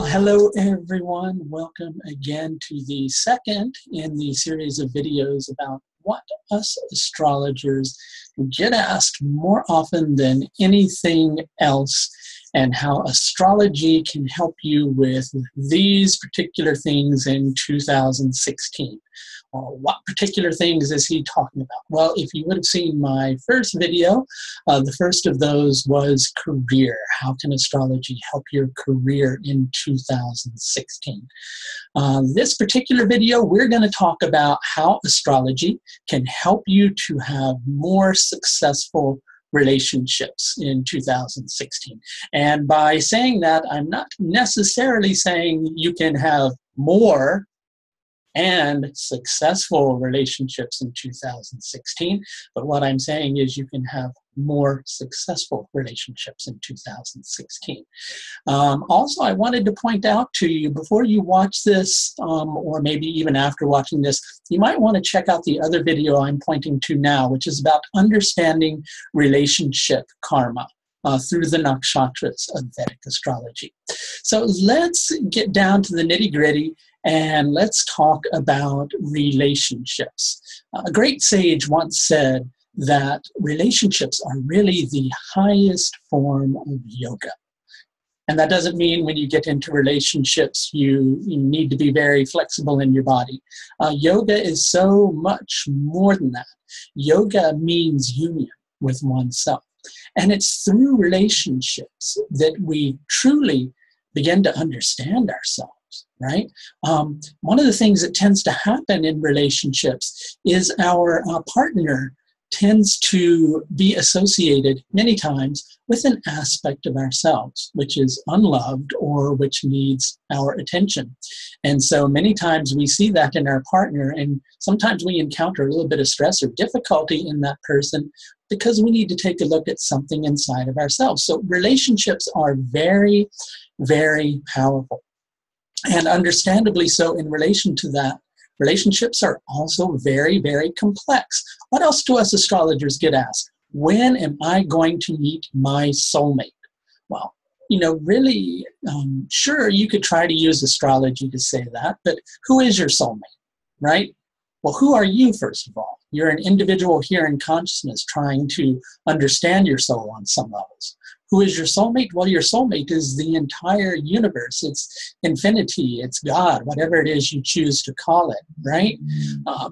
Hello everyone, welcome again to the second in the series of videos about what us astrologers get asked more often than anything else, and how astrology can help you with these particular things in 2016. What particular things is he talking about? Well, if you would have seen my first video, the first of those was career. How can astrology help your career in 2016? This particular video, we're going to talk about how astrology can help you to have more successful relationships in 2016. And by saying that, I'm not necessarily saying you can have more and successful relationships in 2016. But what I'm saying is you can have more successful relationships in 2016. Also, I wanted to point out to you before you watch this, or maybe even after watching this, you might want to check out the other video I'm pointing to now, which is about understanding relationship karma through the nakshatras of Vedic astrology. So let's get down to the nitty-gritty and let's talk about relationships. A great sage once said that relationships are really the highest form of yoga. And that doesn't mean when you get into relationships, you need to be very flexible in your body. Yoga is so much more than that. Yoga means union with oneself. And it's through relationships that we truly begin to understand ourselves, right? One of the things that tends to happen in relationships is our partner tends to be associated many times with an aspect of ourselves which is unloved or which needs our attention. And so many times we see that in our partner, and sometimes we encounter a little bit of stress or difficulty in that person because we need to take a look at something inside of ourselves. So relationships are very, very powerful. And understandably so in relation to that, relationships are also very, very complex. What else do us astrologers get asked? When am I going to meet my soulmate? Well, really, sure, you could try to use astrology to say that, but who is your soulmate, right? Well, who are you, first of all? You're an individual here in consciousness trying to understand your soul on some levels. Who is your soulmate? Well, your soulmate is the entire universe. It's infinity, it's God, whatever it is you choose to call it, right?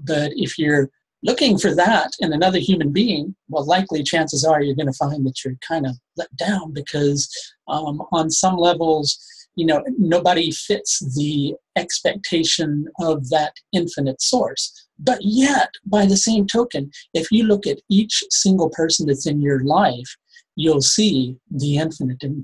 But if you're looking for that in another human being, well, likely chances are you're going to find that you're kind of let down because on some levels, nobody fits the expectation of that infinite source. But yet, by the same token, if you look at each single person that's in your life, you'll see the infinite in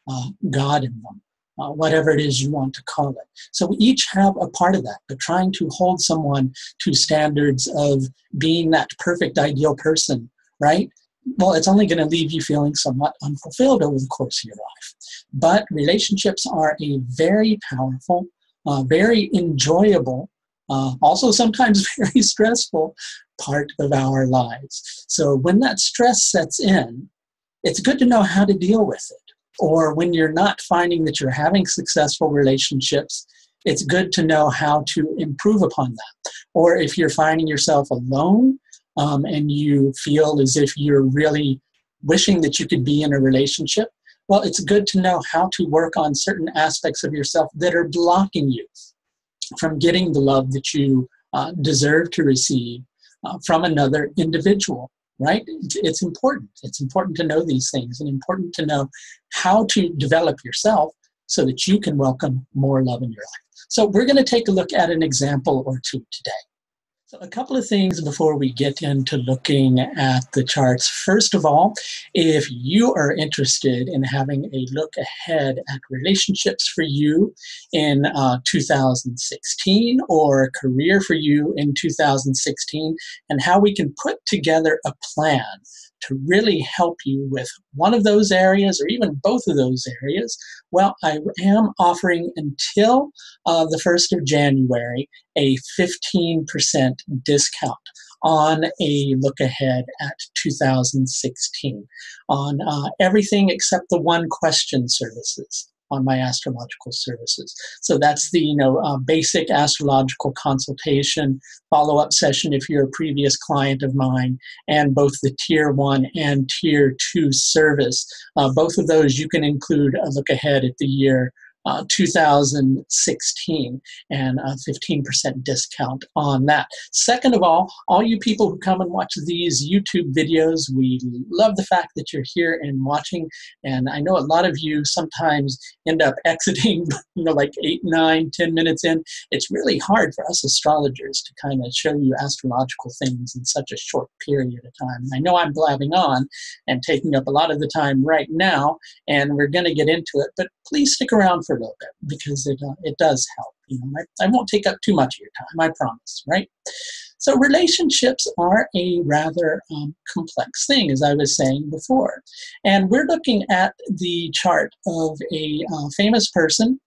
them, God in them, whatever it is you want to call it. So we each have a part of that, but trying to hold someone to standards of being that perfect, ideal person, right? Well, it's only going to leave you feeling somewhat unfulfilled over the course of your life. But relationships are a very powerful, very enjoyable, also sometimes very stressful part of our lives. So when that stress sets in, it's good to know how to deal with it. Or when you're not finding that you're having successful relationships, it's good to know how to improve upon that. Or if you're finding yourself alone and you feel as if you're really wishing that you could be in a relationship, well, it's good to know how to work on certain aspects of yourself that are blocking you from getting the love that you deserve to receive from another individual. Right? It's important. It's important to know these things and important to know how to develop yourself so that you can welcome more love in your life. So we're going to take a look at an example or two today. So a couple of things before we get into looking at the charts. First of all, if you are interested in having a look ahead at relationships for you in 2016 or career for you in 2016 and how we can put together a plan to really help you with one of those areas or even both of those areas, well, I am offering until the 1st of January a 15% discount on a look ahead at 2016 on everything except the one question services. on my astrological services. So that's the basic astrological consultation follow-up session if you're a previous client of mine, and both the Tier 1 and Tier 2 service. Both of those you can include a look ahead at the year 2016 and a 15% discount on that. Second of all you people who come and watch these YouTube videos, we love the fact that you're here and watching. And I know a lot of you sometimes end up exiting, like 8, 9, 10 minutes in. It's really hard for us astrologers to kind of show you astrological things in such a short period of time. I know I'm blabbing on and taking up a lot of the time right now, and we're going to get into it, but please stick around for a little bit because it does help. I won't take up too much of your time, I promise, right? So relationships are a rather complex thing, as I was saying before. And we're looking at the chart of a famous person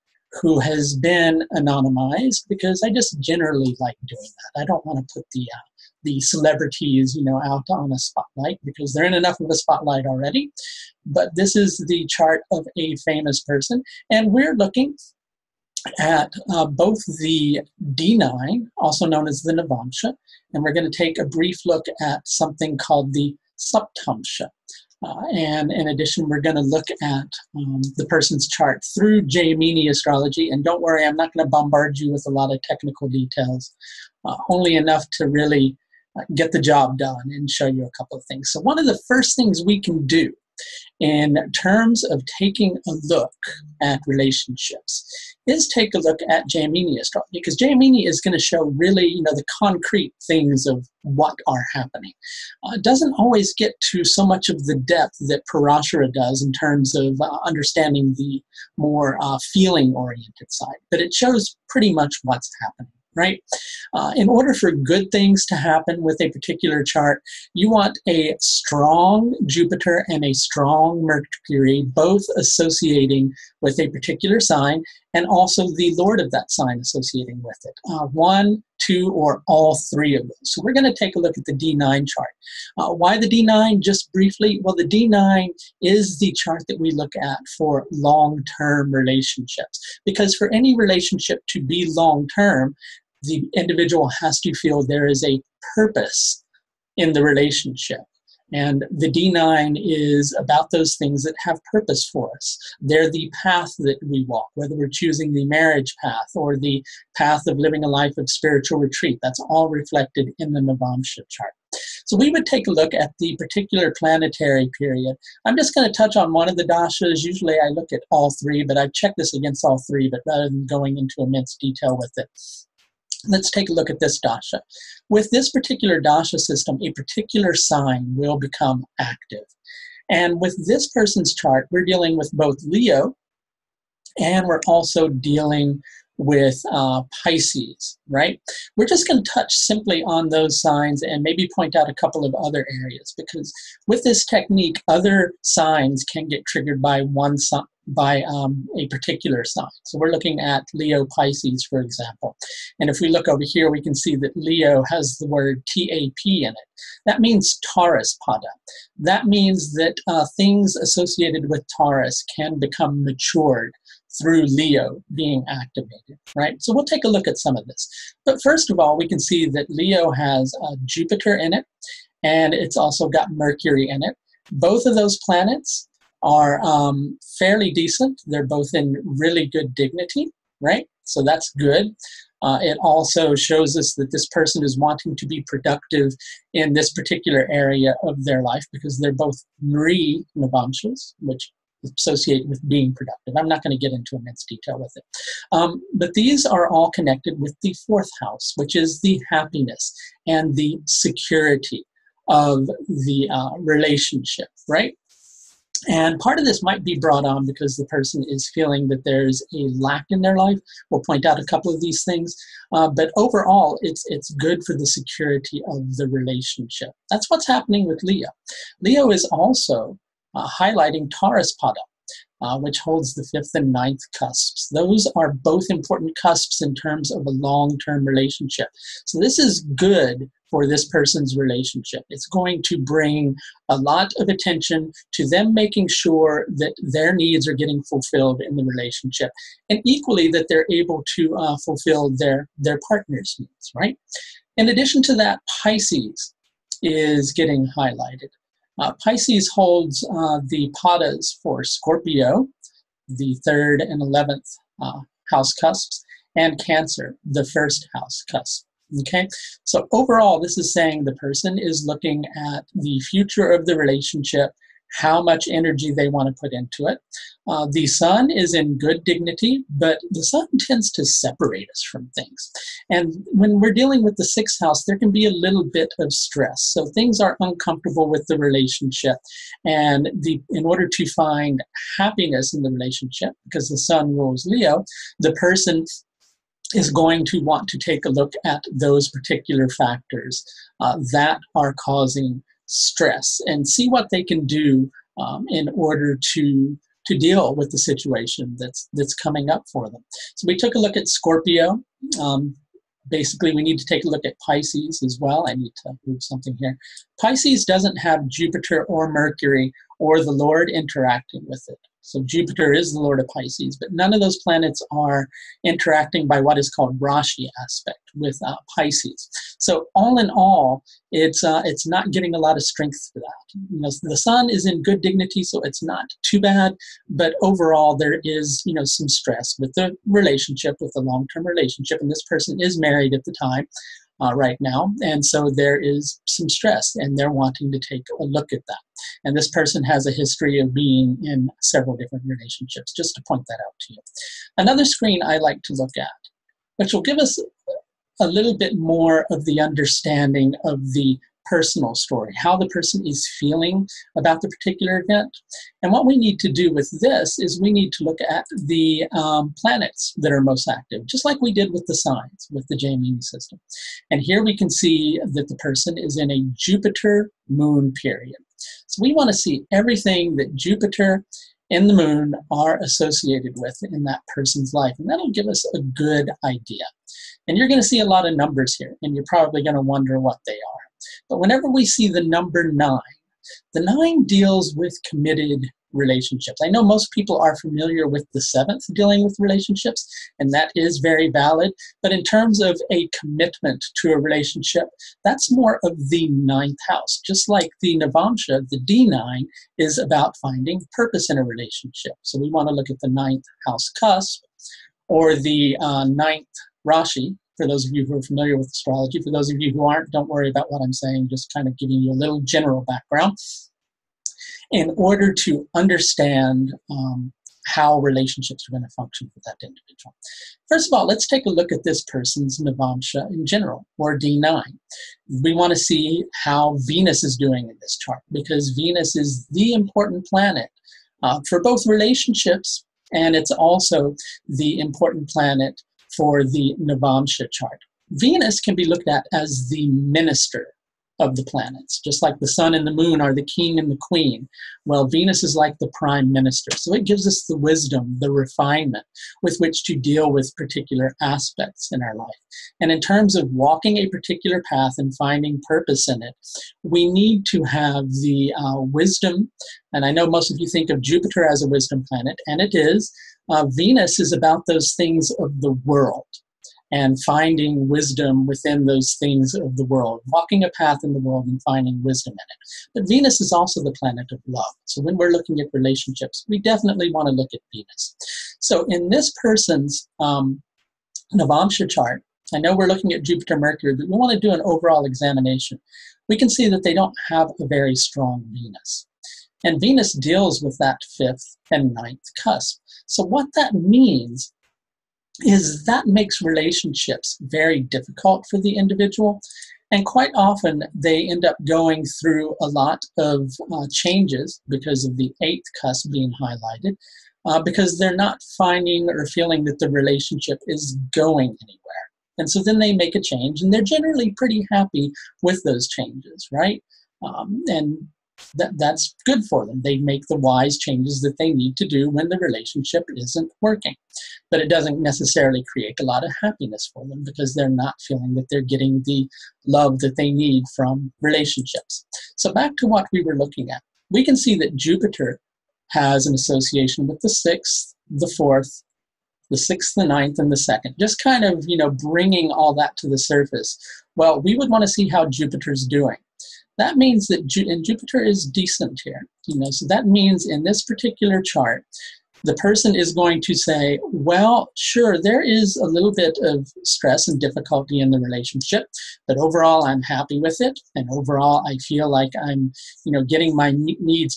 who has been anonymized, because I just generally like doing that. I don't want to put the celebrities, out on a spotlight, because they're in enough of a spotlight already. But this is the chart of a famous person, and we're looking at both the D9, also known as the Navamsha, and we're going to take a brief look at something called the Saptamsha. And in addition, we're going to look at the person's chart through Vedic Astrology. And don't worry, I'm not going to bombard you with a lot of technical details, only enough to really get the job done and show you a couple of things. So one of the first things we can do in terms of taking a look at relationships is take a look at Vedic astrology, because Vedic is going to show really, the concrete things of what are happening. It doesn't always get to so much of the depth that Parashara does in terms of understanding the more feeling-oriented side, but it shows pretty much what's happening. Right? In order for good things to happen with a particular chart, you want a strong Jupiter and a strong Mercury, both associating with a particular sign, and also the Lord of that sign associating with it. 1, 2, or all 3 of those. So we're going to take a look at the D9 chart. Why the D9? Just briefly, well, the D9 is the chart that we look at for long-term relationships, because for any relationship to be long-term, the individual has to feel there is a purpose in the relationship. And the D9 is about those things that have purpose for us. They're the path that we walk, whether we're choosing the marriage path or the path of living a life of spiritual retreat. That's all reflected in the Navamsha chart. So we would take a look at the particular planetary period. I'm just going to touch on one of the dashas. Usually I look at all 3, but I've checked this against all 3, but rather than going into immense detail with it, let's take a look at this dasha. With this particular dasha system, a particular sign will become active. And with this person's chart, we're dealing with both Leo, and we're also dealing with Pisces, right? We're just going to touch simply on those signs and maybe point out a couple of other areas, because with this technique, other signs can get triggered by a particular sign. So we're looking at Leo Pisces, for example. And if we look over here, we can see that Leo has the word TAP in it. That means Taurus Pada. That means that things associated with Taurus can become matured through Leo being activated, right? So we'll take a look at some of this. But first of all, we can see that Leo has Jupiter in it, and it's also got Mercury in it. Both of those planets are fairly decent. They're both in really good dignity, right? So that's good. It also shows us that this person is wanting to be productive in this particular area of their life, because they're both Mri Navamshas, which associate with being productive. I'm not going to get into immense detail with it. But these are all connected with the 4th house, which is the happiness and the security of the relationship, right? And part of this might be brought on because the person is feeling that there's a lack in their life. We'll point out a couple of these things. But overall, it's good for the security of the relationship. That's what's happening with Leo. Leo is also highlighting Taurus Pada. which holds the 5th and 9th cusps. Those are both important cusps in terms of a long-term relationship. So this is good for this person's relationship. It's going to bring a lot of attention to them making sure that their needs are getting fulfilled in the relationship, and equally that they're able to fulfill their partner's needs, right? In addition to that, Pisces is getting highlighted. Pisces holds the padas for Scorpio, the 3rd and 11th house cusps, and Cancer, the 1st house cusp. Okay, so overall, this is saying the person is looking at the future of the relationship, how much energy they want to put into it. The sun is in good dignity, but the sun tends to separate us from things. And when we're dealing with the 6th house, there can be a little bit of stress. So things are uncomfortable with the relationship. And in order to find happiness in the relationship, because the sun rules Leo, the person is going to want to take a look at those particular factors that are causing stress and see what they can do in order to deal with the situation that's coming up for them. So we took a look at Scorpio. Basically, we need to take a look at Pisces as well. I need to move something here. Pisces doesn't have Jupiter or Mercury or the Lord interacting with it. So Jupiter is the Lord of Pisces, but none of those planets are interacting by what is called Rashi aspect with Pisces. So all in all, it's not getting a lot of strength for that. You know, the sun is in good dignity, so it's not too bad, but overall there is, you know, some stress with the relationship, with the long-term relationship, and this person is married at the time. Right now, and so there is some stress, and they're wanting to take a look at that. And this person has a history of being in several different relationships, just to point that out to you. Another screen I like to look at, which will give us a little bit more of the understanding of the personal story, how the person is feeling about the particular event. And what we need to do with this is we need to look at the planets that are most active, just like we did with the signs, with the Gemini system. And here we can see that the person is in a Jupiter moon period. So we want to see everything that Jupiter and the moon are associated with in that person's life. And that'll give us a good idea. And you're going to see a lot of numbers here, and you're probably going to wonder what they are. But whenever we see the number 9, the 9 deals with committed relationships. I know most people are familiar with the 7th dealing with relationships, and that is very valid. But in terms of a commitment to a relationship, that's more of the 9th house. Just like the Navamsha, the D9 is about finding purpose in a relationship. So we want to look at the 9th house cusp, or the 9th Rashi, for those of you who are familiar with astrology. For those of you who aren't, don't worry about what I'm saying, just kind of giving you a little general background in order to understand how relationships are going to function for that individual. First of all, let's take a look at this person's Navamsha in general, or D9. We want to see how Venus is doing in this chart, because Venus is the important planet for both relationships, and it's also the important planet for the Navamsha chart. Venus can be looked at as the minister of the planets, just like the sun and the moon are the king and the queen. Well, Venus is like the prime minister. So it gives us the wisdom, the refinement with which to deal with particular aspects in our life. And in terms of walking a particular path and finding purpose in it, we need to have the wisdom. And I know most of you think of Jupiter as a wisdom planet, and it is. Venus is about those things of the world and finding wisdom within those things of the world, walking a path in the world and finding wisdom in it. But Venus is also the planet of love. So when we're looking at relationships, we definitely want to look at Venus. So in this person's Navamsha chart, I know we're looking at Jupiter, Mercury, but we want to do an overall examination. We can see that they don't have a very strong Venus. And Venus deals with that 5th and 9th cusp. So what that means is that makes relationships very difficult for the individual. And quite often they end up going through a lot of changes because of the 8th cusp being highlighted, because they're not finding or feeling that the relationship is going anywhere. And so then they make a change, and they're generally pretty happy with those changes, right? And that's good for them. They make the wise changes that they need to do when the relationship isn't working. But it doesn't necessarily create a lot of happiness for them because they're not feeling that they're getting the love that they need from relationships. So back to what we were looking at. We can see that Jupiter has an association with the 6th, the 4th, the 6th, the 9th, and the 2nd. Just kind of, bringing all that to the surface. Well, we would want to see how Jupiter's doing. That means that and Jupiter is decent here. So that means in this particular chart, the person is going to say, well, sure, there is a little bit of stress and difficulty in the relationship, but overall I'm happy with it, and overall I feel like I'm, getting my needs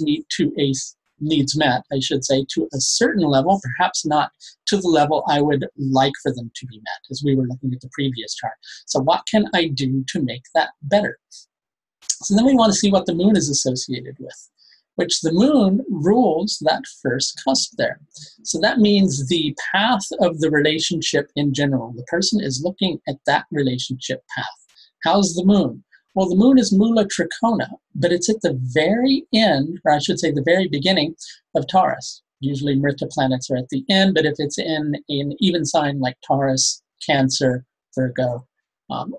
met, I should say, to a certain level, perhaps not to the level I would like for them to be met, as we were looking at the previous chart. So what can I do to make that better? So then we want to see what the moon is associated with, which the moon rules that first cusp there. So that means the path of the relationship in general. The person is looking at that relationship path. How's the moon? Well, the moon is Mula Trikona, but it's at the very end, or I should say the very beginning of Taurus. Usually Mrita planets are at the end, but if it's in an even sign like Taurus, Cancer, Virgo,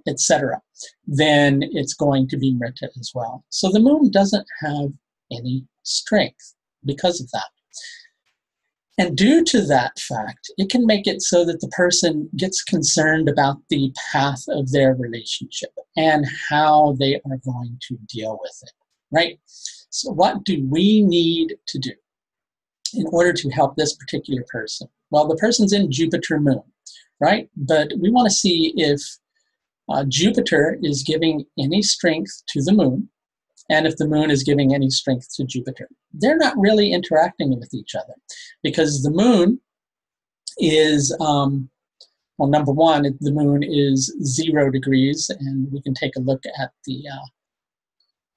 etc., then it's going to be Mrita as well. So the moon doesn't have any strength because of that. And due to that fact, it can make it so that the person gets concerned about the path of their relationship and how they are going to deal with it, right? So what do we need to do in order to help this particular person? Well, the person's in Jupiter moon, right? But we want to see if Jupiter is giving any strength to the moon, and if the moon is giving any strength to Jupiter. They're not really interacting with each other because the moon is, well, number one, the moon is 0 degrees, and we can take a look at the,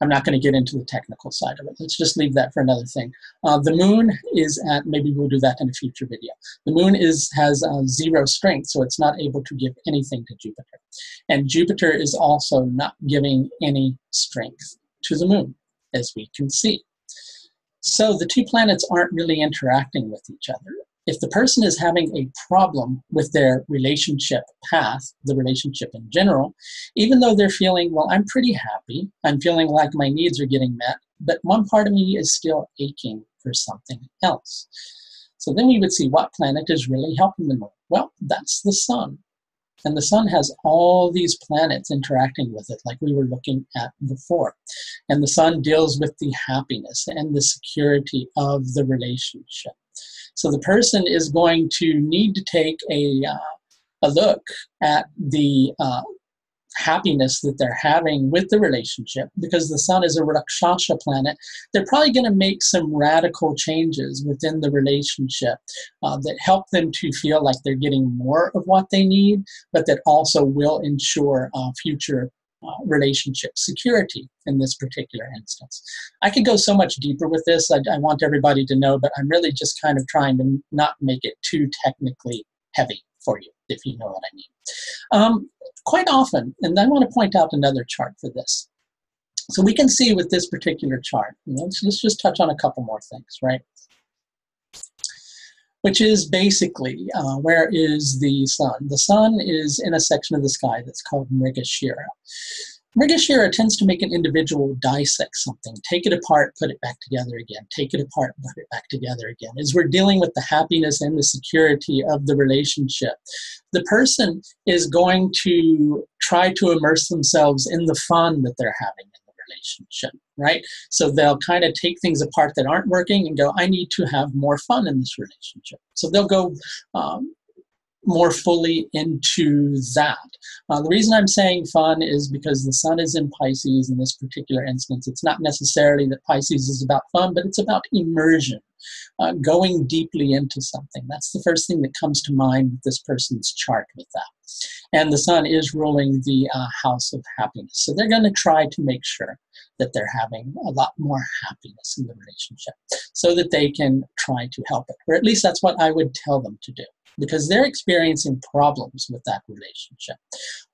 I'm not going to get into the technical side of it. Let's just leave that for another thing. The moon is at, maybe we'll do that in a future video. The moon has 0 strength, so it's not able to give anything to Jupiter. And Jupiter is also not giving any strength to the moon, as we can see. So the two planets aren't really interacting with each other. If the person is having a problem with their relationship path, the relationship in general, even though they're feeling, well, I'm pretty happy, I'm feeling like my needs are getting met, but one part of me is still aching for something else. So then we would see what planet is really helping the moon. Well, that's the sun. And the sun has all these planets interacting with it, like we were looking at before. And the sun deals with the happiness and the security of the relationship. So the person is going to need to take a look at the happiness that they're having with the relationship, because the sun is a Rakshasa planet. They're probably going to make some radical changes within the relationship that help them to feel like they're getting more of what they need, but that also will ensure future relationship security in this particular instance. I could go so much deeper with this. I want everybody to know, but I'm really just kind of trying to not make it too technically heavy for you, if you know what I mean. Quite often, and I want to point out another chart for this. So we can see with this particular chart, let's just touch on a couple more things, right? Which is basically, where is the sun? The sun is in a section of the sky that's called Mrigashira. Mrigashira tends to make an individual dissect something, take it apart, put it back together again, take it apart, put it back together again. As we're dealing with the happiness and the security of the relationship, the person is going to try to immerse themselves in the fun that they're having in the relationship, right? So they'll kind of take things apart that aren't working and go, I need to have more fun in this relationship. So they'll go more fully into that. The reason I'm saying fun is because the sun is in Pisces in this particular instance. It's not necessarily that Pisces is about fun, but it's about immersion, going deeply into something. That's the first thing that comes to mind with this person's chart with that. And the sun is ruling the house of happiness. So they're going to try to make sure that they're having a lot more happiness in the relationship so that they can try to help it. Or at least that's what I would tell them to do. because they're experiencing problems with that relationship.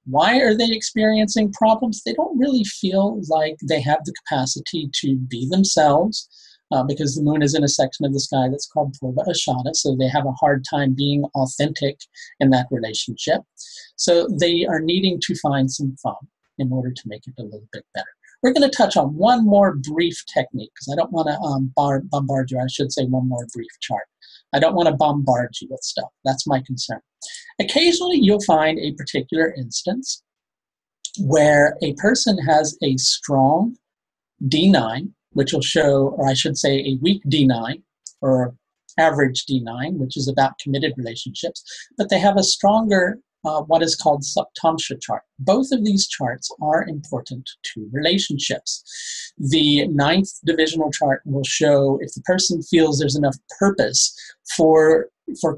Why are they experiencing problems? They don't really feel like they have the capacity to be themselves, because the moon is in a section of the sky that's called Purva Ashadha, so they have a hard time being authentic in that relationship. So they are needing to find some fun in order to make it a little bit better. We're going to touch on one more brief technique, because I don't want to bombard you. I should say one more brief chart. I don't want to bombard you with stuff. That's my concern. Occasionally, you'll find a particular instance where a person has a strong D9, which will show, or I should say a weak D9, or average D9, which is about committed relationships, but they have a stronger what is called Saptamsha chart. Both of these charts are important to relationships. The 9th divisional chart will show if the person feels there's enough purpose for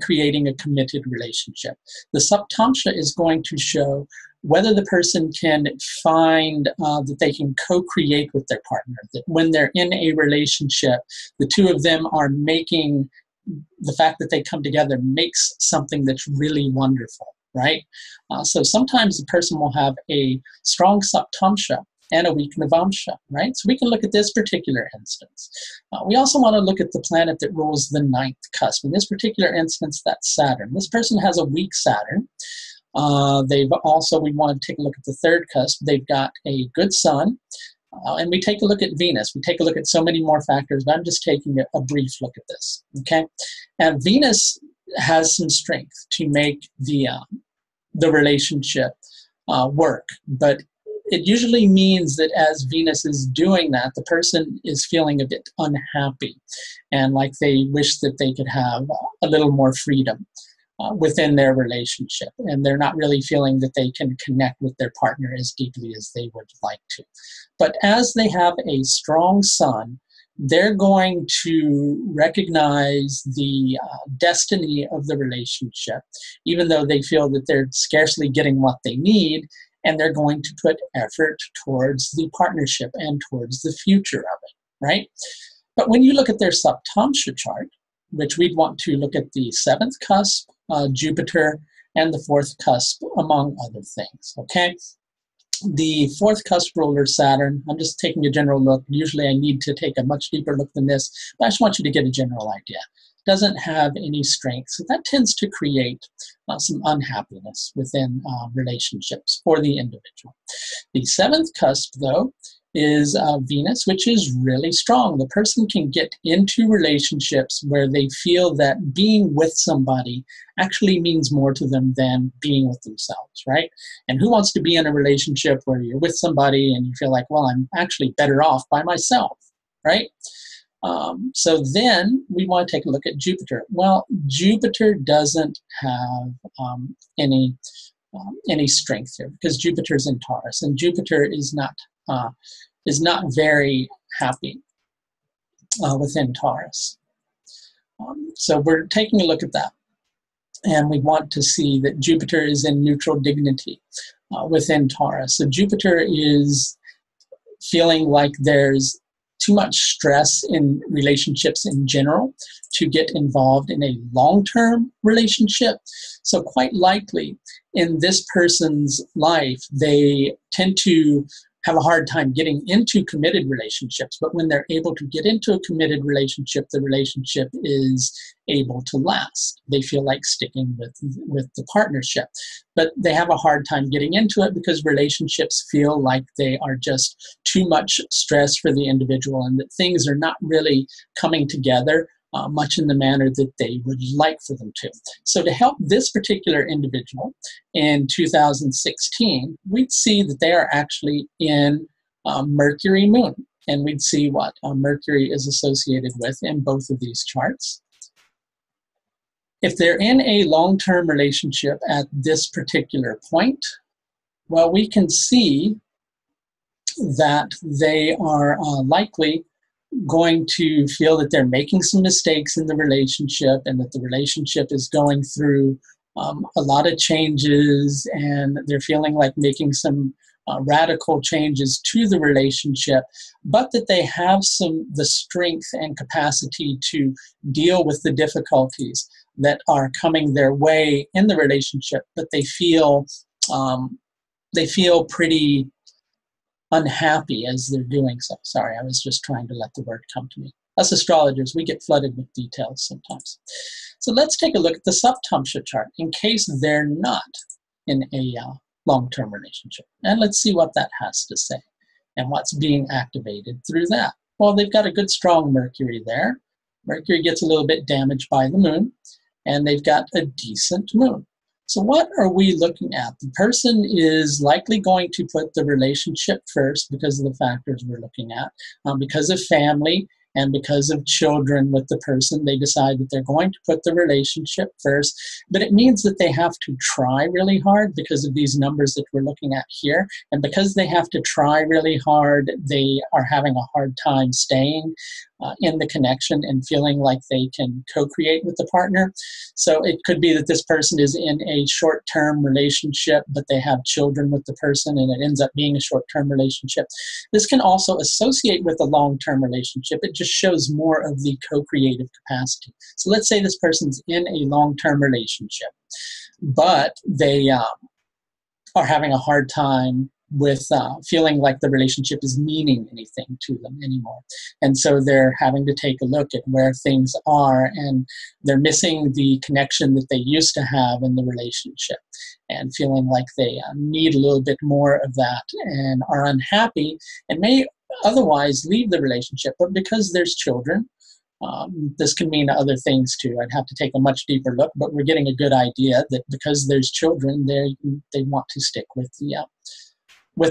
creating a committed relationship. The Saptamsha is going to show whether the person can find that they can co-create with their partner, that when they're in a relationship, the two of them are making, the fact that they come together makes something that's really wonderful, right? So sometimes the person will have a strong Saptamsha and a weak Navamsha, right? So we can look at this particular instance. We also want to look at the planet that rules the 9th cusp. In this particular instance, that's Saturn. This person has a weak Saturn. They've also, we want to take a look at the 3rd cusp. They've got a good sun. And we take a look at Venus. We take a look at so many more factors, but I'm just taking a brief look at this, okay? And Venus has some strength to make the relationship work, but it usually means that as Venus is doing that, the person is feeling a bit unhappy and like they wish that they could have a little more freedom within their relationship, and they're not really feeling that they can connect with their partner as deeply as they would like to. But as they have a strong sun, they're going to recognize the destiny of the relationship, even though they feel that they're scarcely getting what they need, and they're going to put effort towards the partnership and towards the future of it, right? But when you look at their Saptamsha chart, which we'd want to look at the 7th cusp, Jupiter, and the 4th cusp, among other things, okay? The 4th cusp ruler, Saturn, I'm just taking a general look. Usually I need to take a much deeper look than this, but I just want you to get a general idea. Doesn't have any strength, so that tends to create some unhappiness within relationships for the individual. The 7th cusp, though, is Venus, which is really strong. The person can get into relationships where they feel that being with somebody actually means more to them than being with themselves, right? And who wants to be in a relationship where you're with somebody and you feel like, well, I'm actually better off by myself, right? So then we want to take a look at Jupiter. Well, Jupiter doesn't have any strength here because Jupiter's in Taurus, and Jupiter is not very happy within Taurus. So we're taking a look at that, and we want to see that Jupiter is in neutral dignity within Taurus. So Jupiter is feeling like there's too much stress in relationships in general to get involved in a long-term relationship. So quite likely in this person's life, they tend to have a hard time getting into committed relationships, but when they're able to get into a committed relationship, the relationship is able to last. They feel like sticking with the partnership, but they have a hard time getting into it because relationships feel like they are just too much stress for the individual and that things are not really coming together much in the manner that they would like for them to. So to help this particular individual in 2016, we'd see that they are actually in Mercury moon, and we'd see what Mercury is associated with in both of these charts. If they're in a long-term relationship at this particular point, well, we can see that they are likely going to feel that they're making some mistakes in the relationship and that the relationship is going through a lot of changes, and they're feeling like making some radical changes to the relationship, but that they have the strength and capacity to deal with the difficulties that are coming their way in the relationship, but they feel pretty unhappy as they're doing so. Sorry, I was just trying to let the word come to me. Us astrologers, we get flooded with details sometimes. So let's take a look at the Saptamsha chart in case they're not in a long-term relationship. And let's see what that has to say and what's being activated through that. Well, they've got a good strong Mercury there. Mercury gets a little bit damaged by the moon, and they've got a decent moon. So what are we looking at? The person is likely going to put the relationship first because of the factors we're looking at, because of family, and because of children with the person. They decide that they're going to put the relationship first, but it means that they have to try really hard because of these numbers that we're looking at here. And because they have to try really hard, they are having a hard time staying in the connection and feeling like they can co-create with the partner. So it could be that this person is in a short-term relationship, but they have children with the person, and it ends up being a short-term relationship. This can also associate with a long-term relationship. It just shows more of the co-creative capacity. So let's say this person's in a long-term relationship, but they are having a hard time with feeling like the relationship is meaning anything to them anymore. And so they're having to take a look at where things are, and they're missing the connection that they used to have in the relationship and feeling like they need a little bit more of that and are unhappy and may otherwise leave the relationship. But because there's children, this can mean other things too. I'd have to take a much deeper look, but we're getting a good idea that because there's children, they want to stick with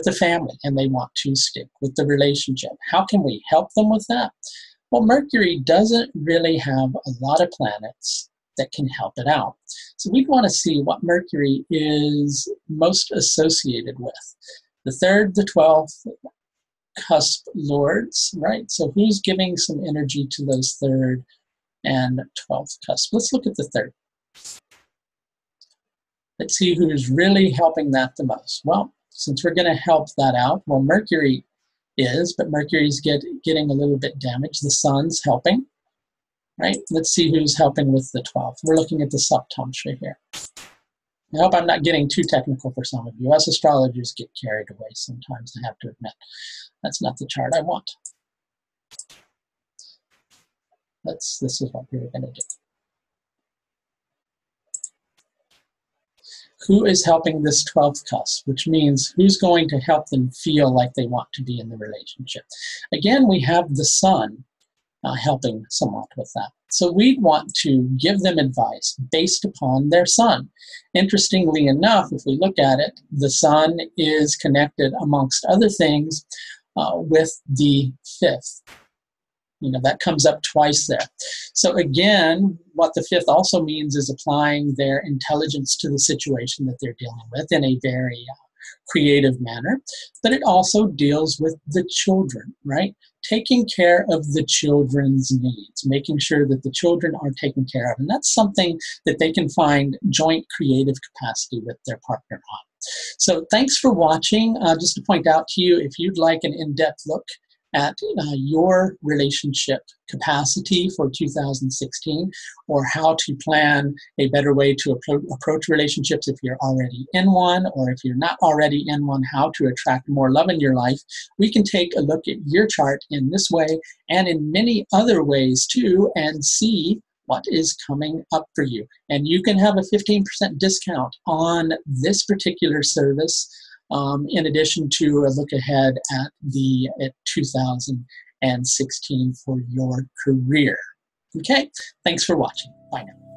the family, and they want to stick with the relationship. How can we help them with that? Well, Mercury doesn't really have a lot of planets that can help it out. So we'd want to see what Mercury is most associated with. The 3rd, the 12th cusp lords, right? So who's giving some energy to those 3rd and 12th cusp? Let's look at the 3rd. Let's see who's really helping that the most. Well, since we're going to help that out, well, Mercury is, but Mercury's getting a little bit damaged. The Sun's helping, right? Let's see who's helping with the 12th. We're looking at the Saptamsha here. I hope I'm not getting too technical for some of you. Us astrologers get carried away sometimes, I have to admit. That's not the chart I want. This is what we're going to do. Who is helping this 12th cusp, which means who's going to help them feel like they want to be in the relationship. Again, we have the Sun helping somewhat with that. So we'd want to give them advice based upon their Sun. Interestingly enough, if we look at it, the Sun is connected, amongst other things, with the 5th. You know, that comes up twice there. So again, what the 5th also means is applying their intelligence to the situation that they're dealing with in a very creative manner. But it also deals with the children, right? Taking care of the children's needs, making sure that the children are taken care of. And that's something that they can find joint creative capacity with their partner on. So thanks for watching. Just to point out to you, if you'd like an in-depth look at your relationship capacity for 2016, or how to plan a better way to approach relationships if you're already in one, or if you're not already in one, how to attract more love in your life, we can take a look at your chart in this way and in many other ways too, and see what is coming up for you. And you can have a 15% discount on this particular service, in addition to a look ahead at 2016 for your career. Okay, thanks for watching. Bye now.